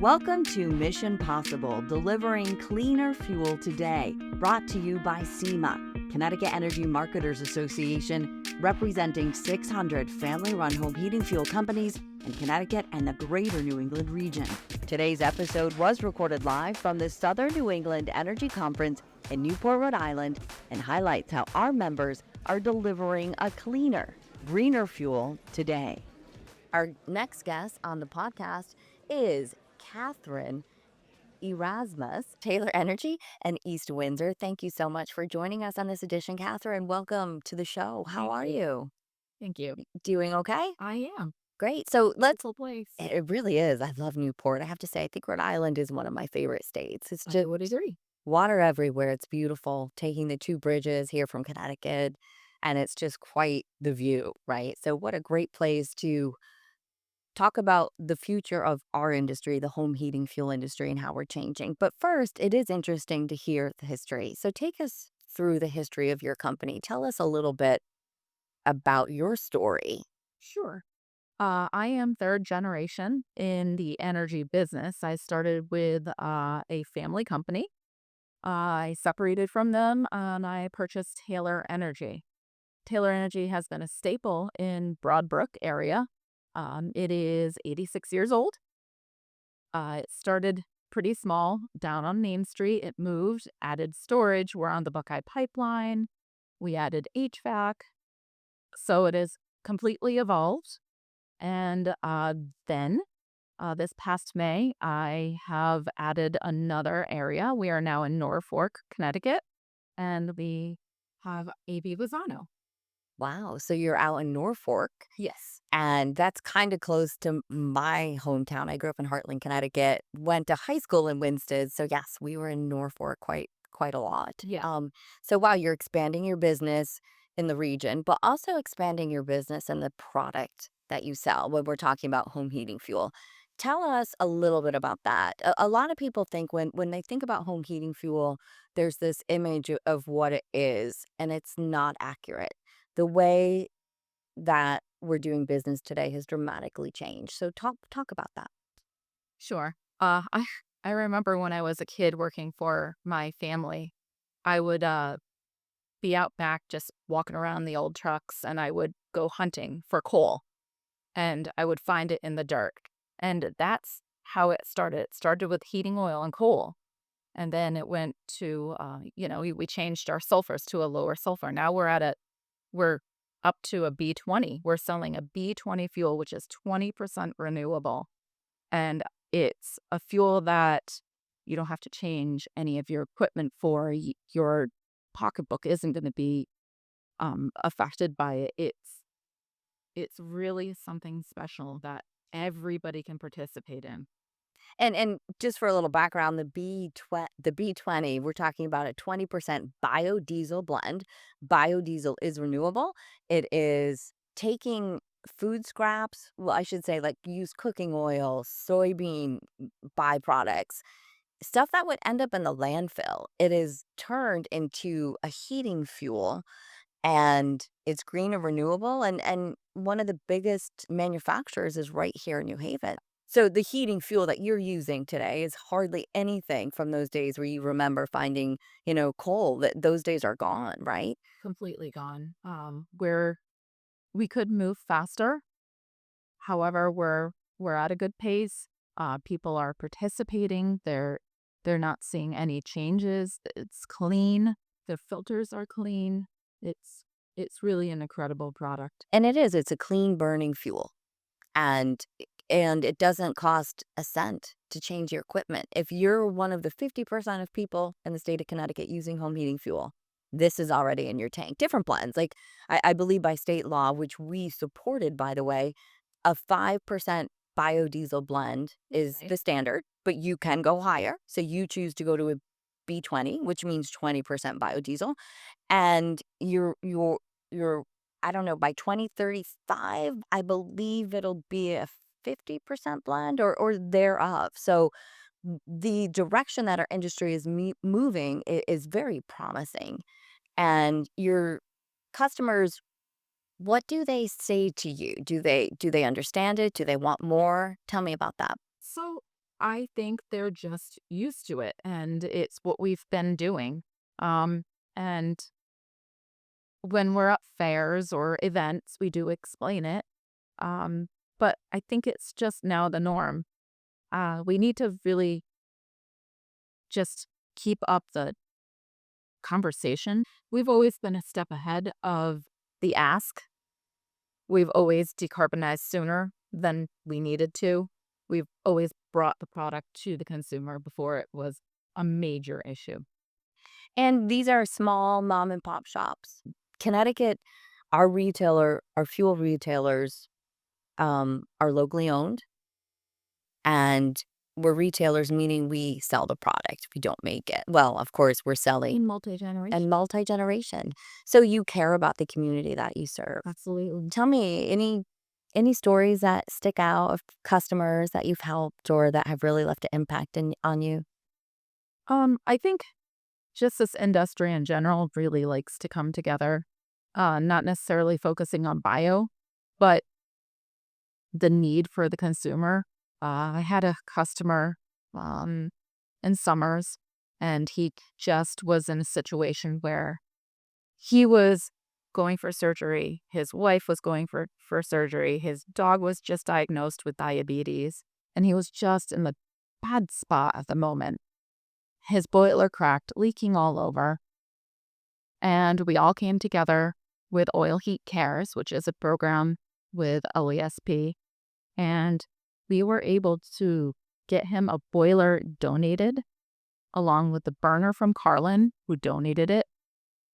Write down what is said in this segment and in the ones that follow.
Welcome to Mission Possible, delivering cleaner fuel today. Brought to you by CEMA, Connecticut Energy Marketers Association, representing 600 family-run home heating fuel companies in Connecticut and the greater New England region. Today's episode was recorded live from the Southern New England Energy Conference in Newport, Rhode Island, and highlights how our members are delivering a cleaner, greener fuel today. Our next guest on the podcast is Catherine Erasmus, Taylor Energy and East Windsor. Thank you so much for joining us on this edition, Catherine. Welcome to the show. How are you? Thank you. Doing okay? I am. Great. So let's. Beautiful place. It really is. I love Newport. I have to say, I think Rhode Island is one of my favorite states. It's I just would agree. water everywhere. It's beautiful. Taking the two bridges here from Connecticut, and it's just quite the view, right? So, what a great place to talk about the future of our industry, the home heating fuel industry, and how we're changing. But first, it is interesting to hear the history. So take us through the history of your company. Tell us a little bit about your story. Sure. I am third generation in the energy business. I started with a family company. I separated from them and I purchased Taylor Energy. Taylor Energy has been a staple in Broadbrook area. It is 86 years old. It started pretty small down on Main Street. It moved, added storage. We're on the Buckeye Pipeline. We added HVAC. So it is completely evolved. And then this past May, I have added another area. We are now in Norfolk, Connecticut, and we have A.B. Lozano. Wow. So you're out in Norfolk, Yes. and that's kind of close to my hometown. I grew up in Hartland, Connecticut, went to high school in Winston. So yes, we were in Norfolk quite a lot. Yeah. So wow, you're expanding your business in the region, but also expanding your business and the product that you sell when we're talking about home heating fuel. Tell us a little bit about that. A lot of people think when they think about home heating fuel, there's this image of what it is, and it's not accurate. The way that we're doing business today has dramatically changed. So talk about that. Sure. I remember when I was a kid working for my family, I would be out back just walking around the old trucks and I would go hunting for coal and I would find it in the dirt. And that's how it started. It started with heating oil and coal. And then it went to, we changed our sulfurs to a lower sulfur. Now we're up to a B20. We're selling a B20 fuel, which is 20% renewable. And it's a fuel that you don't have to change any of your equipment for. Your pocketbook isn't going to be affected by it. It's really something special that everybody can participate in. And just for a little background, the B20, we're talking about a 20% biodiesel blend. Biodiesel is renewable. It is taking food scraps, well, I should say like used cooking oil, soybean byproducts, stuff that would end up in the landfill. It is turned into a heating fuel, and it's green and renewable, and one of the biggest manufacturers is right here in New Haven. So the heating fuel that you're using today is hardly anything from those days where you remember finding, coal. That those days are gone, right? Completely gone. Where we could move faster. However, we're at a good pace. People are participating. They're not seeing any changes. It's clean. The filters are clean. It's really an incredible product. And it is. It's a clean burning fuel, and it doesn't cost a cent to change your equipment. If you're one of the 50% of people in the state of Connecticut using home heating fuel, this is already in your tank. Different blends. Like I believe by state law, which we supported, by the way, a 5% biodiesel blend is Okay. the standard, but you can go higher. So you choose to go to a B20, which means 20% biodiesel. And you're I don't know, by 2035, I believe it'll be a 50% blend or thereof. So the direction that our industry is moving is very promising. And your customers, what do they say to you? Do they understand it? Do they want more? Tell me about that. So I think they're just used to it, and it's what we've been doing. Um, and when we're at fairs or events, we do explain it. Um, but I think it's just now the norm. We need to really just keep up the conversation. We've always been a step ahead of the ask. We've always decarbonized sooner than we needed to. We've always brought the product to the consumer before it was a major issue. And these are small mom and pop shops. Connecticut, our fuel retailers are locally owned, and we're retailers, meaning we sell the product. We don't make it. Well, of course, we're selling In multi-generation. and multi-generation. So you care about the community that you serve. Absolutely. Tell me any stories that stick out of customers that you've helped or that have really left an impact on you? I think just this industry in general really likes to come together, not necessarily focusing on bio, but the need for the consumer. I had a customer um, in summers, and he just was in a situation where he was going for surgery. His wife was going for surgery. His dog was just diagnosed with diabetes, and he was just in the bad spot at the moment. His boiler cracked, leaking all over. And we all came together with Oil Heat Cares, which is a program with LESP. And we were able to get him a boiler donated along with the burner from Carlin, who donated it.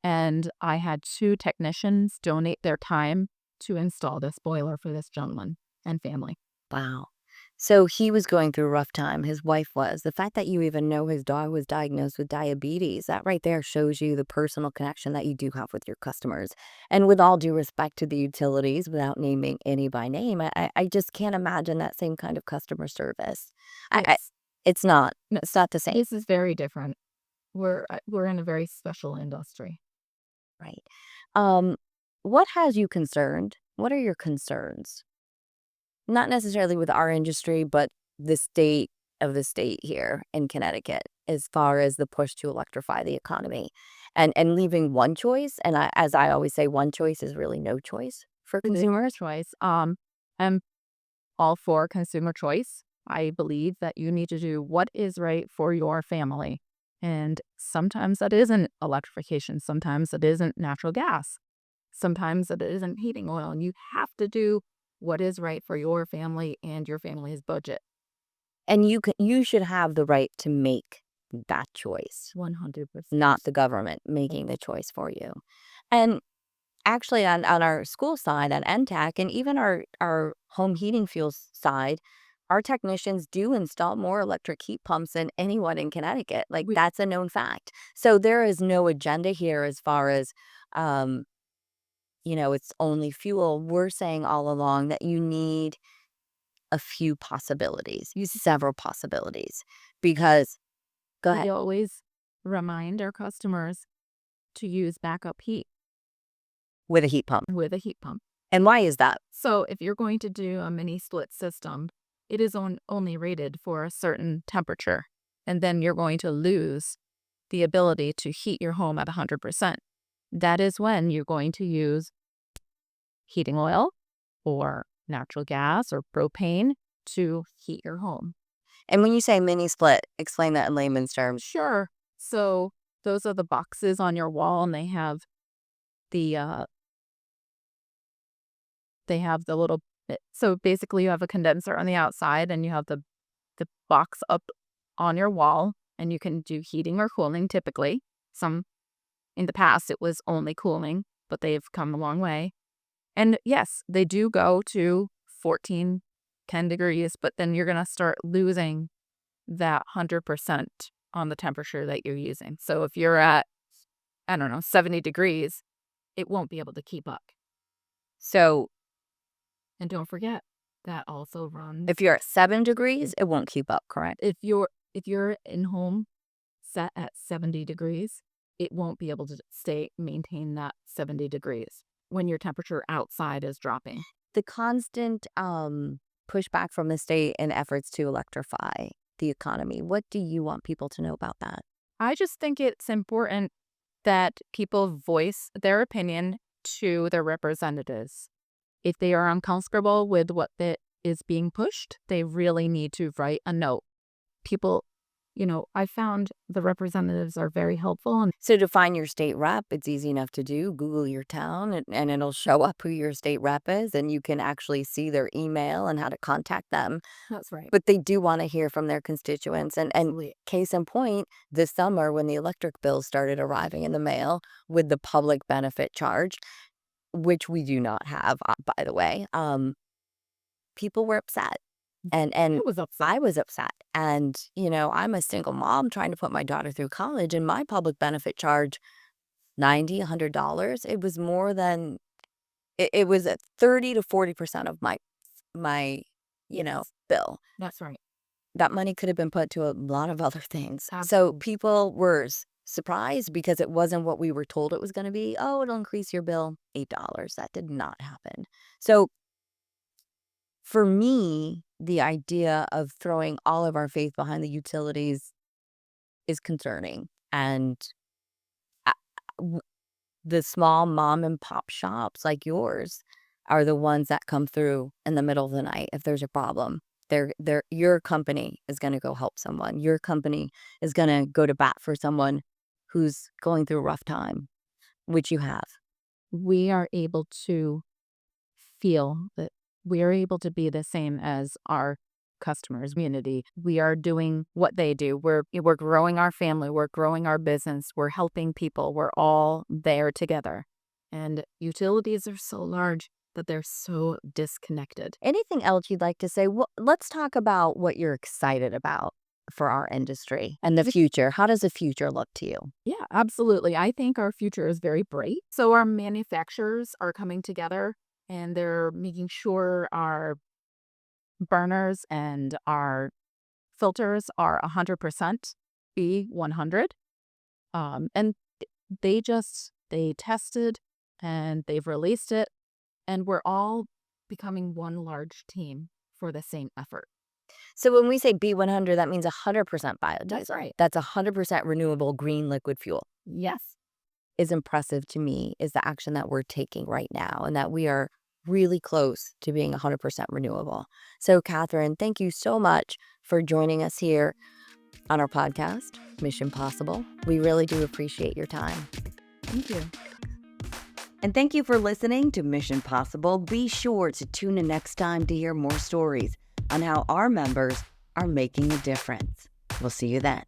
And I had 2 technicians donate their time to install this boiler for this gentleman and family. Wow. So he was going through a rough time. His wife was. The fact that you even know his dog was diagnosed with diabetes, that right there shows you the personal connection that you do have with your customers. And with all due respect to the utilities, without naming any by name, I just can't imagine that same kind of customer service. I It's it's not. no, It's not the same, this is very different. We're in a very special industry. right? Um, what has you concerned? What are your concerns? Not necessarily with our industry, but the state of the state here in Connecticut as far as the push to electrify the economy and leaving one choice. And as I always say, one choice is really no choice for It is consumers. choice. I'm all for consumer choice. I believe that you need to do what is right for your family. And sometimes that isn't electrification. Sometimes it isn't natural gas. Sometimes it isn't heating oil. And you have to do what is right for your family and your family's budget. And you should have the right to make that choice, 100%. not the government making the choice for you. And actually on our school side at NTAC and even our home heating fuels side, our technicians do install more electric heat pumps than anyone in Connecticut. Like We, that's a known fact. So there is no agenda here as far as um, it's only fuel. We're saying all along that you need a few possibilities, use several possibilities because go we ahead always remind our customers to use backup heat with a heat pump. with a heat pump. And why is that? So if you're going to do a mini split system, it is only rated for a certain temperature. And then you're going to lose the ability to heat your home at 100%. That is when you're going to use heating oil or natural gas or propane to heat your home. And when you say mini split, explain that in layman's terms. Sure. So those are the boxes on your wall, and the little so basically you have a condenser on the outside and you have the box up on your wall, and you can do heating or cooling typically. Some in the past it was only cooling, but they've come a long way. And yes, they do go to 14, 10 degrees, but then you're going to start losing that 100% on the temperature that you're using. So if you're at, I don't know, 70 degrees, it won't be able to keep up. So And don't forget, that also runs. if you're at 7 degrees, it won't keep up, correct? If you're in home set at 70 degrees, it won't be able to maintain that 70 degrees when your temperature outside is dropping. The constant pushback from the state in efforts to electrify the economy. What do you want people to know about that? I just think it's important that people voice their opinion to their representatives. If they are uncomfortable with what is being pushed, they really need to write a note. People, I found the representatives are very helpful. And So to find your state rep, it's easy enough to do. Google your town and it'll show up who your state rep is, and you can actually see their email and how to contact them. that's right. But they do want to hear from their constituents. And Absolutely. case in point, this summer when the electric bills started arriving in the mail with the public benefit charge, which we do not have, by the way, people were upset. And It was upset. I was upset. And, I'm a single mom trying to put my daughter through college, and my public benefit charge, $90, $100. It was more than, it was at 30 to 40% of my, Yes. bill. That's right. That money could have been put to a lot of other things. So Absolutely. people were surprised because it wasn't what we were told it was going to be. Oh, it'll increase your bill $8. That did not happen. So for me, the idea of throwing all of our faith behind the utilities is concerning. And I- w- the small mom and pop shops like yours are the ones that come through in the middle of the night if there's a problem. Your company is going to go help someone. Your company is going to go to bat for someone who's going through a rough time, which you have. We are able to feel that we are able to be the same as our customers, community. We are doing what they do. We're growing our family. We're growing our business. We're helping people. We're all there together. And utilities are so large that they're so disconnected. Anything else you'd like to say? Well, let's talk about what you're excited about for our industry and the future. How does the future look to you? Yeah, absolutely. I think our future is very bright. So our manufacturers are coming together and they're making sure our burners and our filters are 100% B100. And they tested and they've released it, and we're all becoming one large team for the same effort. So when we say B100, that means 100% biodiesel. That's right. That's 100% renewable green liquid fuel. Yes. Is impressive to me is the action that we're taking right now, and that we are really close to being 100% renewable. So Catherine, thank you so much for joining us here on our podcast, Mission Possible. We really do appreciate your time. Thank you. And thank you for listening to Mission Possible. Be sure to tune in next time to hear more stories on how our members are making a difference. We'll see you then.